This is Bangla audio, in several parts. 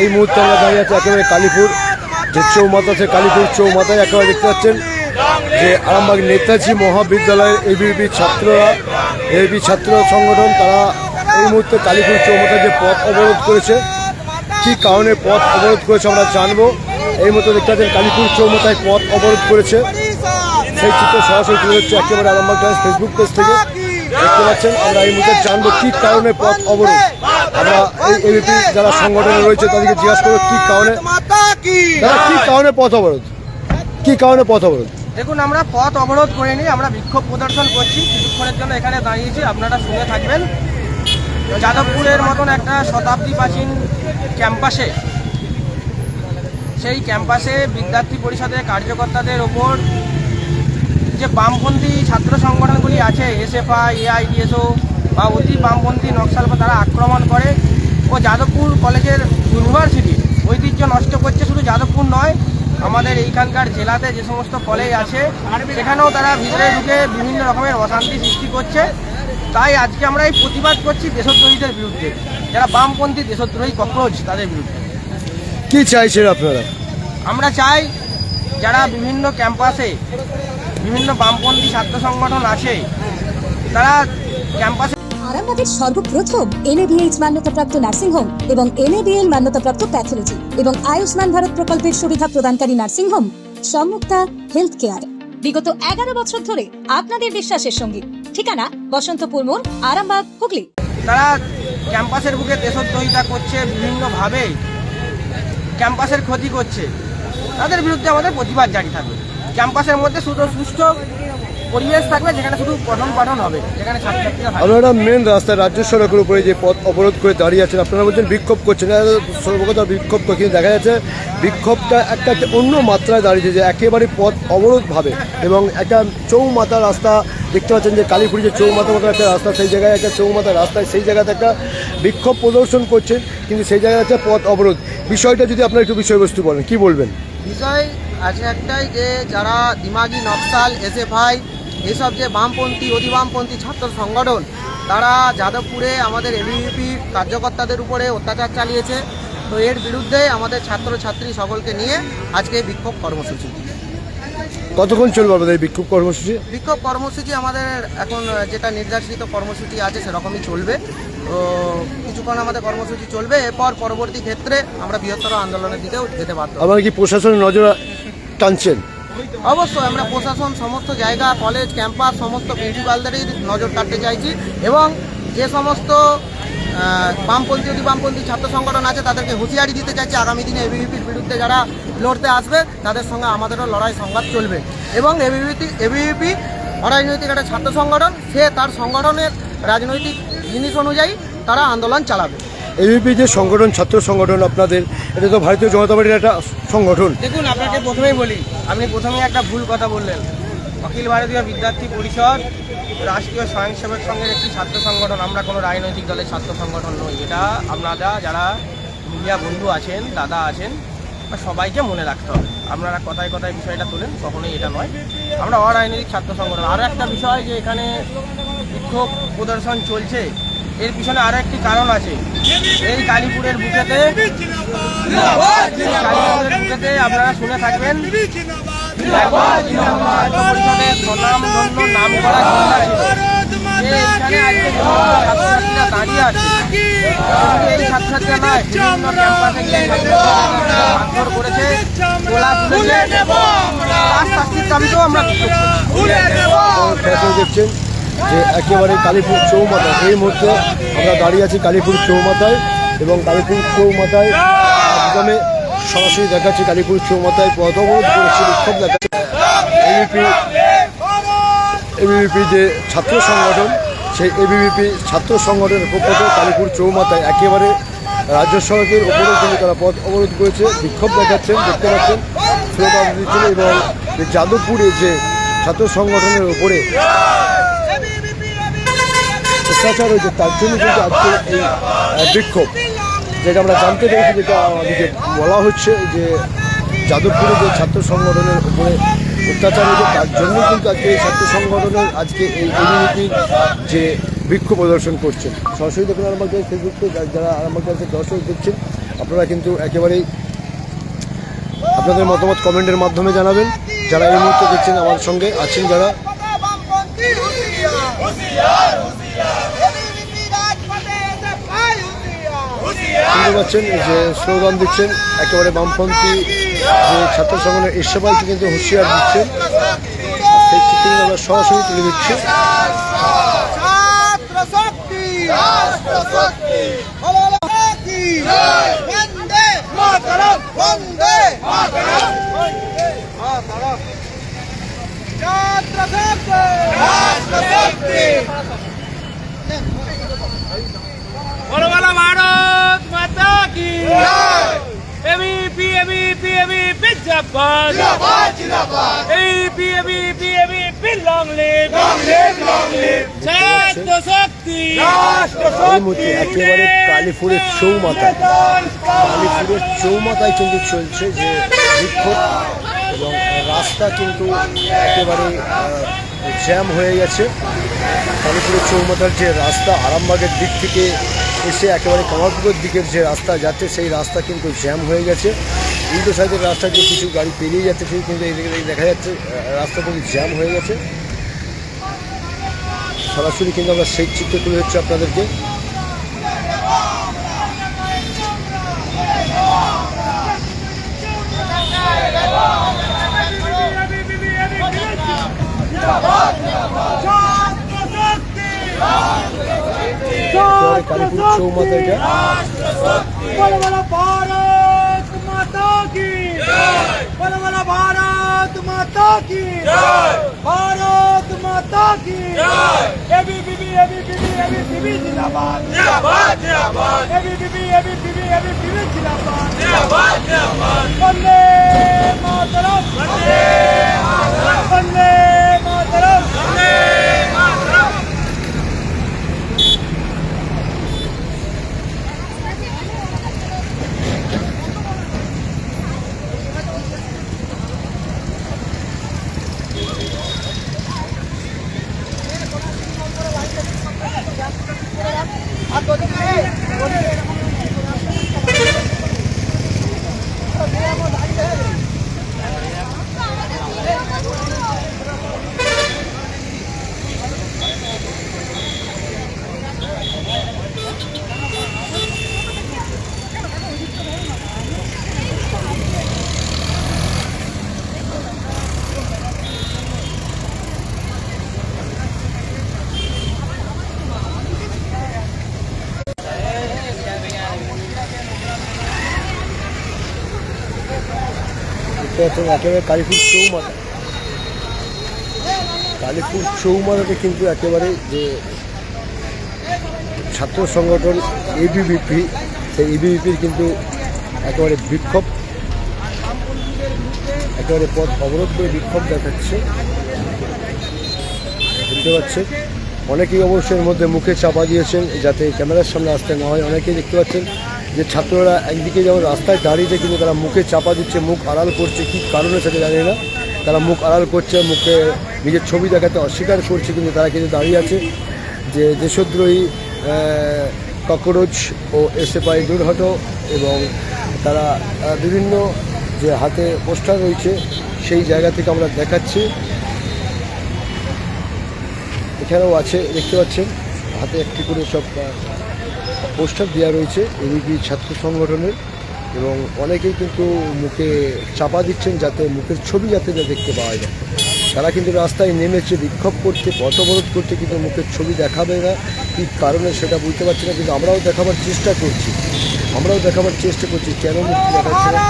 এই মুহূর্তে আমরা দাঁড়িয়ে আছি একেবারে কালীপুর যে চৌমাথা, সে কালীপুর চৌমাথায় একেবারে দেখতে পাচ্ছেন যে আরামবাগ নেতাজি মহাবিদ্যালয়ের এবিভিপি ছাত্ররা, এবিভি ছাত্র সংগঠন, তারা এই মুহূর্তে কালীপুর চৌমাথায় যে পথ অবরোধ করেছে, কী কারণে পথ অবরোধ করেছে আমরা জানবো। এই মুহূর্তে দেখতে পাচ্ছেন কালীপুর চৌমাথায় পথ অবরোধ করেছে, সেই চিত্র সরাসরি তুলে হচ্ছে একেবারে আরামবাগ টাইমস ফেসবুক পেজ থেকে দেখতে পাচ্ছেন। আমরা এই মুহূর্তে জানবো কী কারণে পথ অবরোধ। আমরা এই এবিপি যারা সংগঠনে রয়েছে তাদেরকে জিজ্ঞাসা করবো কী কারণে পথ অবরোধ, কী কারণে পথ অবরোধ। দেখুন, আমরা পথ অবরোধ করিনি, আমরা বিক্ষোভ প্রদর্শন করছি। কিছুক্ষণের জন্য এখানে দাঁড়িয়েছি, আপনারা শুনে থাকবেন। যাদবপুরের মতন একটা শতাব্দী প্রাচীন ক্যাম্পাসে, সেই ক্যাম্পাসে বিদ্যার্থী পরিষদের কার্যকর্তাদের ওপর যে বামপন্থী ছাত্র সংগঠনগুলি আছে, এসএফআই, এআইডিএসও বা অতি বামপন্থী নকশাল, তারা আক্রমণ করে ও যাদবপুর কলেজের ইউনিভার্সিটির ঐতিহ্য নষ্ট করছে। শুধু যাদবপুর নয়, আমাদের এইখানকার জেলাতে যে সমস্ত কলেজ আছে সেখানেও তারা ভিতরে ঢুকে বিভিন্ন রকমের অশান্তি সৃষ্টি করছে। তাই আজকে আমরা এই প্রতিবাদ করছি দেশদ্রোহীদের বিরুদ্ধে, যারা বামপন্থী দেশদ্রোহী ককরোচ, তাদের বিরুদ্ধে। কি চাইছেন আপনারা? আমরা চাই যারা বিভিন্ন ক্যাম্পাসে বিভিন্ন বামপন্থী ছাত্র সংগঠন আছে, তারা ক্যাম্পাসে আরামবাগের সর্বপ্রথম NABH মান্যতাপ্রাপ্ত নার্সিংহোম এবং NABL মান্যতাপ্রাপ্ত প্যাথোলজি এবং আয়ুষ্মান ভারত প্রকল্পের সুবিধা প্রদানকারী নার্সিংহোম সম্মুক্তা হেলথ কেয়ার। বিগত 11 বছর ধরে আপনাদের বিশ্বাসের সঙ্গী। ঠিকানা বসন্তপুর মোড়, আরামবাগ, হুগলি। তারা ক্যাম্পাসের বুকে দেশদ্রোহিতা করছে, বিভিন্নভাবে ক্যাম্পাসের ক্ষতি করছে। তাদের বিরুদ্ধে আমাদের প্রতিবাদ জারি থাকবে। ক্যাম্পাসের মধ্যে শুধু সুষ্ঠু পরিবেশ থাকবে, যেখানে শুধু পঠন পাঠন হবে, যেখানে ছাত্রছাত্রীরা থাকবে। আপনারা মেন রাস্তায় রাজ্য সড়কের উপরে যে পথ অবরোধ করে দাঁড়িয়ে আছেন, আপনারা বলছেন বিক্ষোভ করছেন, সর্বকথা বিক্ষোভ করে, কিন্তু দেখা যাচ্ছে বিক্ষোভটা একটা অন্য মাত্রায় দাঁড়িয়েছে, যে একেবারে পথ অবরোধভাবে এবং একটা চৌমাথা রাস্তা দেখতে পাচ্ছেন যে কালীপুরি যে চৌমাথা মতো একটা রাস্তা, সেই জায়গায় একটা চৌমাথা রাস্তায় সেই জায়গাতে একটা বিক্ষোভ প্রদর্শন করছেন, কিন্তু সেই জায়গায় একটা পথ অবরোধ। বিষয়টা যদি আপনারা একটু বিষয়বস্তু বলেন, কি বলবেন? বিষয় আছে একটাই, যে যারা দিমাগি নকশাল, এসএফআই, এসব যে বামপন্থী অতি বামপন্থী ছাত্র সংগঠন, তারা যাদবপুরে আমাদের এবিভিপি কার্যকর্তাদের উপরে অত্যাচার চালিয়েছে। তো এর বিরুদ্ধে আমাদের ছাত্রছাত্রী সকলকে নিয়ে আজকে বিক্ষোভ কর্মসূচি। কতক্ষণ চলবে আমাদের এই বিক্ষোভ কর্মসূচি? বিক্ষোভ কর্মসূচি আমাদের এখন যেটা নির্ধারিত কর্মসূচি আছে সেরকমই চলবে। তো কিছুক্ষণ আমাদের কর্মসূচি চলবে, এরপর পরবর্তী ক্ষেত্রে আমরা বৃহত্তর আন্দোলনের দিকেও যেতে পারবো। আপনারা কি প্রশাসনের নজর টানছেন? অবশ্যই আমরা প্রশাসন, সমস্ত জায়গা, কলেজ, ক্যাম্পাস, সমস্ত প্রিন্সিপালদেরই নজর কাটতে চাইছি এবং যে সমস্ত বামপন্থী অতি বামপন্থী ছাত্র সংগঠন আছে তাদেরকে হুঁশিয়ারি দিতে চাইছি, আগামী দিনে এবিভিপির বিরুদ্ধে যারা লড়তে আসবে তাদের সঙ্গে আমাদেরও লড়াই সংঘাত চলবে এবং এবিভিপি অরাজনৈতিক একটা ছাত্র সংগঠন, সে তার সংগঠনের রাজনৈতিক জিনিস অনুযায়ী তারা আন্দোলন চালাবে। এবিপি যে সংগঠন, ছাত্র সংগঠন আপনাদের, এটা তো ভারতীয় জনতা পার্টির একটা সংগঠন। দেখুন, আপনাকে প্রথমেই বলি, আপনি প্রথমেই একটা ভুল কথা বললেন। অখিল ভারতীয় বিদ্যার্থী পরিষদ রাষ্ট্রীয় স্বয়ংসেবক সংঘের একটি ছাত্র সংগঠন, আমরা কোনো রাজনৈতিক দলের ছাত্র সংগঠন নই। এটা আপনারা যারা মিডিয়া বন্ধু আছেন, দাদা আছেন, সবাইকে মনে রাখতে হবে। আপনারা কথায় কথায় বিষয়টা তোলেন, কখনোই এটা নয়। আমরা অরাজনৈতিক ছাত্র সংগঠন। আরও একটা বিষয়, যে এখানে বিক্ষোভ প্রদর্শন চলছে, এর পিছনে আরও একটি কারণ আছে। এই কালীপুরের বুকেতে আপনারা শুনে থাকবেন, পরিষদের স্বনামধন্য নাম করা চিন্তা ছিল। এখানে আজকে ছাত্রছাত্রীরা দাঁড়িয়ে আছে, এই ছাত্রছাত্রীরা নয়, বিভিন্ন ক্যাম্পাসে গিয়ে মারধর করেছে, গোলা তুলেছে, শাস্তির দাবিতেও আমরা দেখছেন যে একেবারে কালীপুর চৌমাথা, এই মুহূর্তে আমরা দাঁড়িয়ে আছি কালীপুর চৌমাথায় এবং কালীপুর চৌমাথায় একদমে সরাসরি দেখাচ্ছি কালীপুর চৌমাথায় পথ অবরোধ করেছে, বিক্ষোভ দেখাচ্ছে এবিভিপি যে ছাত্র সংগঠন, সেই এবিভিপি ছাত্র সংগঠনের পক্ষ থেকে কালীপুর চৌমাথায় একেবারে রাজ্য সড়কের উপরে কিন্তু তারা পথ অবরোধ করেছে, বিক্ষোভ দেখাচ্ছেন, দেখতে পাচ্ছেন, স্লোগান দিচ্ছেন এবং যাদবপুরে যে ছাত্র সংগঠনের উপরে অত্যাচার হয়েছে তার জন্য কিন্তু আজকে এই বিক্ষোভ, যেটা আমরা জানতে পেরেছি, যেটা আমাদেরকে বলা হচ্ছে যে যাদবপুরে যে ছাত্র সংগঠনের উপরে অত্যাচার হয়েছে তার জন্য কিন্তু আজকে এই ছাত্র সংগঠনের আজকে এই এবিভিপির যে বিক্ষোভ প্রদর্শন করছেন। সরাসরি দেখুন আরামবাগ টাইমস ফেসবুকে যারা আরামবাগ টাইমসের দর্শক দেখছেন, আপনারা কিন্তু একেবারেই আপনাদের মতামত কমেন্টের মাধ্যমে জানাবেন। যারা এই মুহূর্তে দেখছেন আমার সঙ্গে আছেন যারা, শুনতে পাচ্ছেন যে স্লোগান দিচ্ছেন একেবারে বামপন্থী যে ছাত্র সংগঠনের এসএফআইকে কিন্তু হুঁশিয়ার দিচ্ছেন। সেই চিত্র আমরা সরাসরি তুলে দিচ্ছি। भारत माता की एबीपी एबीपी एबीपी जिंदाबाद जिंदाबाद ABP ABP ABP long live छात्र शक्ति এই মুহূর্তে একেবারে কালীপুরের চৌমাথায় কিন্তু চলছে যে বিক্ষোভ, এবং রাস্তা কিন্তু একেবারে জ্যাম হয়ে গেছে। কালীপুরের চৌমাথার যে রাস্তা আরামবাগের দিক থেকে এসে একেবারে কামারপুকুরের দিকের যে রাস্তা যাচ্ছে সেই রাস্তা কিন্তু জ্যাম হয়ে গেছে। উল্টো সাইডের রাস্তা যে কিছু গাড়ি পেরিয়ে যাচ্ছে সেই কিন্তু এই দিকে দেখা যাচ্ছে রাস্তা কিন্তু জ্যাম হয়ে গেছে। সরাসরি কিন্তু আমরা সেই চিত্র তুলে হচ্ছে আপনাদেরকে। কালীপুর চৌমাথা এটা भारत माता की भारत माता की भारत माता की एबीपी एबीपी एबीपी जिंदाबाद जिंदाबाद जिंदाबाद एबीपी एबीपी एबीपी जिंदाबाद जिंदाबाद जिंदाबाद वंदे मातरम वंदे मातरम वंदे मातरम वंदे मातरम। একেবারে কালীপুর চৌমাথাতে কিন্তু একেবারে যে ছাত্র সংগঠন এবিভিপি, সেই এবিভিপির কিন্তু একেবারে বিক্ষোভ, একেবারে পথ অবরোধ করে বিক্ষোভ দেখাচ্ছে। দেখতে পাচ্ছেন অনেকেই অবশ্যই মধ্যে মুখে চাপা দিয়েছেন যাতে ক্যামেরার সামনে আসতে না হয়। অনেকেই দেখতে পাচ্ছেন যে ছাত্ররা একদিকে যেমন রাস্তায় দাঁড়িয়ে কিন্তু তারা মুখে চাপা দিচ্ছে, মুখ আড়াল করছে, কী কারণে সেটা জানি না, তারা মুখ আড়াল করছে, মুখে নিজের ছবি দেখাতে অস্বীকার করছে, কিন্তু তারা কিন্তু দাঁড়িয়ে আছে যে দেশদ্রোহী ককরোচ ও এসএফআই দূর হটো, এবং তারা বিভিন্ন যে হাতে পোস্টার রয়েছে সেই জায়গা থেকে আমরা দেখাচ্ছি। এখানেও আছে দেখতে পাচ্ছেন হাতে একটি করে সব পোস্টার দেওয়া রয়েছে এবিপি ছাত্র সংগঠনের, এবং অনেকেই কিন্তু মুখে চাপা দিচ্ছেন যাতে মুখের ছবি যাতে দেখতে পাওয়া যায়। তারা কিন্তু রাস্তায় নেমেছে বিক্ষোভ করতে, পথ অবরোধ করতে, কিন্তু মুখের ছবি দেখাবে না, কী কারণে সেটা বুঝতে পারছি না, কিন্তু আমরাও দেখাবার চেষ্টা করছি কেন মুখ দেখাচ্ছে না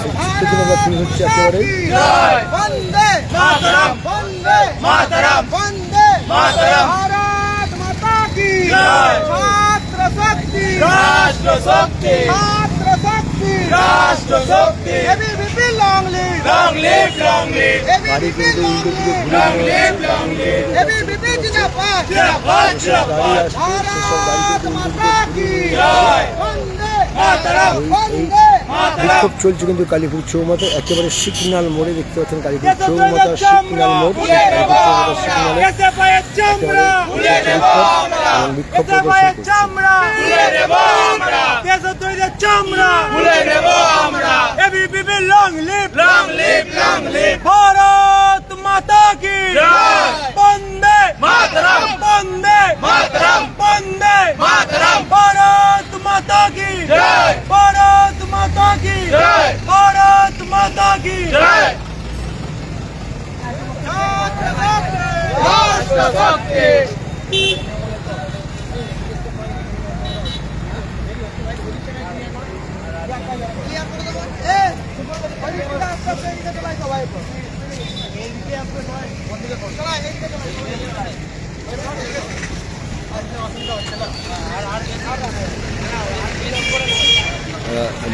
সেই চিত্রগুলো আমরা তুলে হচ্ছে একেবারে। राष्ट्र शक्ति छात्र शक्ति राष्ट्र शक्ति ABVP long live ABVP long live ABVP जिंदाबाद जिंदाबाद जिंदाबाद भारत माता की जय वंदे मातरम वंदे বিক্ষোভ চলছে কিন্তু কালীপুর চৌমাথায়, একেবারে সিগন্যাল মোড়ে দেখতে পাচ্ছেন কালীপুর চৌমাথা সিগন্যাল মোড়, সিগন্যালে বিক্ষোভ প্রদর্শন भारत माता की वंदे मातरम वंदे मातरम वंदे मातरम भारत माता की जय भारत माता की जय भारत माता की जय राष्ट्र शक्ति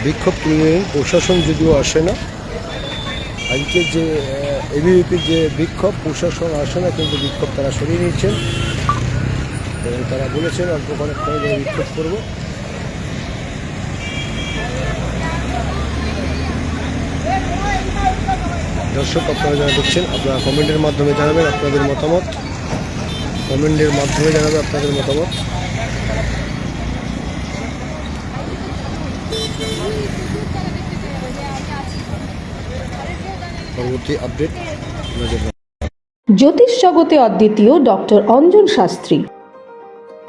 বিক্ষোভ তুলে প্রশাসন যদিও আসে না, আজকে যে এবিভিপির যে বিক্ষোভ, প্রশাসন আসে না কিন্তু বিক্ষোভ তারা সরিয়ে নিয়েছেন এবং তারা বলেছেন অল্প কয়েকক্ষণে যে বিক্ষোভ করবো। দর্শক, আপনারা যারা দেখছেন আপনারা কমেন্টের মাধ্যমে জানাবেন আপনাদের মতামত, কমেন্টের মাধ্যমে জানাবেন আপনাদের মতামত। পরবর্তী আপডেট নজর রাখুন। জ্যোতিষ জগতে অদ্বিতীয় ডক্টর অঞ্জন শাস্ত্রী,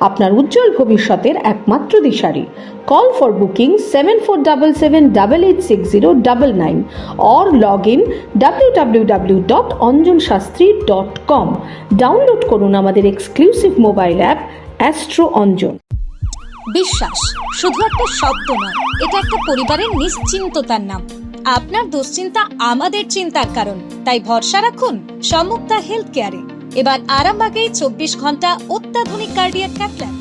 আপনার উজ্জ্বল ভবিষ্যতের একমাত্র দিশারি। Call for booking 7477886099 or log in www.anjanshastri.com। Download করুন আমাদের exclusive mobile app astro Anjan. বিশ্বাস শুধু একটা শব্দ নয়, এটা একটা পরিবারের নিশ্চিন্ততার নাম। আপনার দুশ্চিন্তা আমাদের চিন্তার কারণ, তাই ভরসা রাখুন সম্মুক্তা হেলথ কেয়ারে। এবার আরামবাগে 24 ঘন্টা অত্যাধুনিক কার্ডিয়াক ক্যাথল্যাব।